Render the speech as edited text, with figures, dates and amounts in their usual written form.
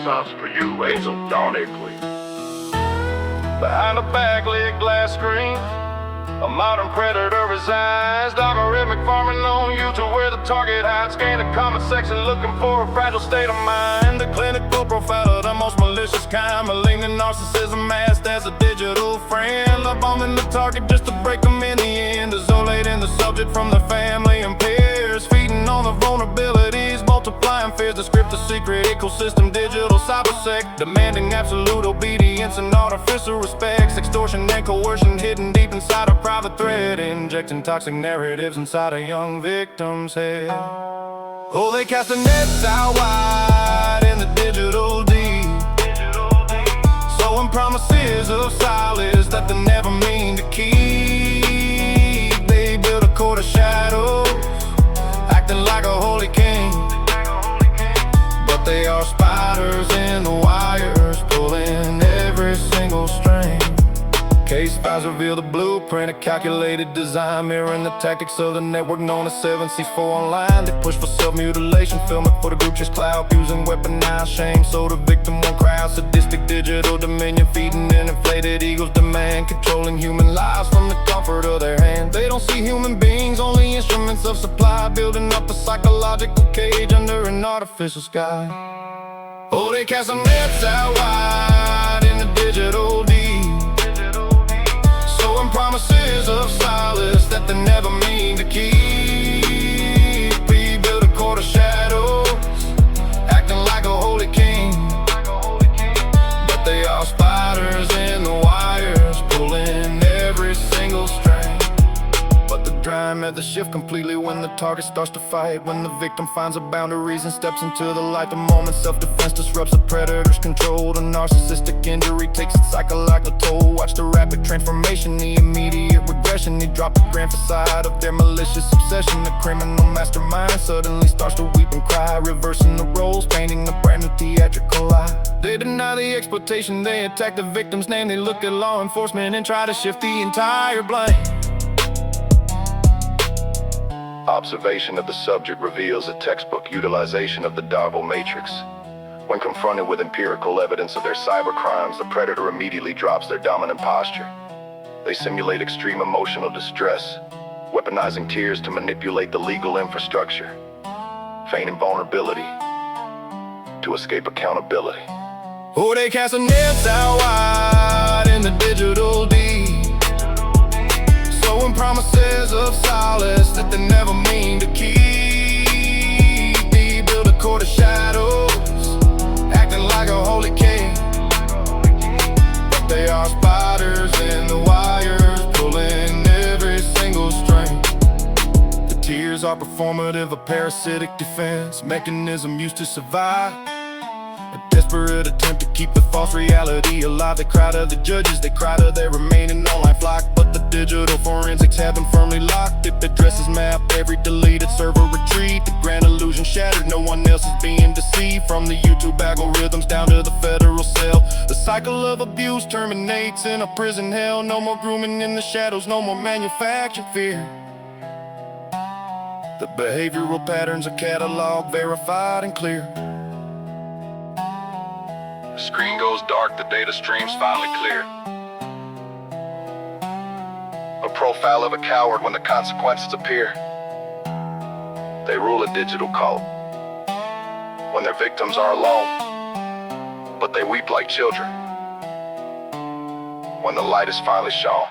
stops for you, Agent Epley. Behind a backlit glass screen, a modern predator resides. Algorithmic farming on YouTube where the target hides. Scan the comment section looking for a fragile state of mind. The clinical profile of the most malicious kind. Malignant narcissism masked as a digital friend. Love bombing the target just to break them in the end. Isolating the subject from their family and peers. Feeding on the vulnerabilities, multiplying fears. The script a secret ecosystem, digital cybersect. Demanding absolute obedience and artificial respect. Extortion and coercion hidden deep inside a private thread. Injecting toxic narratives inside a young victim's head. Oh, they cast the nets out wide in the digital deep, sowing promises of solace that they never mean to keep. They build a court of shadows, acting like a holy king, but they are spiders in the wires, pulling every single string. Case files reveal the blueprint, a calculated design, mirroring the tactics of the network known as 7C4 Online. They push for self-mutilation, filming for the group chase cloud, using weaponized shame so the victim won't cry out. Sadistic digital dominion, feeding in inflated egos, demand controlling human lives from the comfort of their hand. They don't see human beings, only instruments of supply, building up a psychological cage under an artificial sky. Oh, they cast some nets out wide in the digital deep, promises of solace that they never mean to keep. We build a court of shadows, acting like a holy king, but they are spiders in the wires, pulling every single string. But the drive at the shift completely when the target starts to fight. When the victim finds a boundaries and steps into the light, the moment self-defense disrupts the predator's control. The narcissistic injury takes its psychological toll. Watch the rapid transformation, the immediate regression. They drop the grand facade of their malicious obsession. The criminal mastermind suddenly starts to weep and cry, reversing the roles, painting a brand new theatrical lie. They deny the exploitation, they attack the victim's name. They look at law enforcement and try to shift the entire blame. Observation of the subject reveals a textbook utilization of the Darbo matrix. When confronted with empirical evidence of their cybercrimes, the predator immediately drops their dominant posture. They simulate extreme emotional distress, weaponizing tears to manipulate the legal infrastructure, feigning vulnerability to escape accountability. Oh, they cast the nets out wide in the digital deep, sowing promises of solace that they never mean to keep. They build a court of shadows, acting like a holy king, but they are spiders in the wires, pulling every single string. The tears are performative, a parasitic defense mechanism used to survive, a desperate attempt to keep the false reality alive. They cry to the judges, they cry to their remaining online flock, but the digital forensics have them firmly locked. If addresses map every deleted server retreat, the grand illusion shattered, no one else is being deceived. From the YouTube algorithms down to the federal cell, the cycle of abuse terminates in a prison hell. No more grooming in the shadows, no more manufactured fear. The behavioral patterns are cataloged, verified and clear. The screen goes dark, the data stream's finally clear. A profile of a coward when the consequences appear. They rule a digital cult when their victims are alone, but they weep like children when the light is finally shown.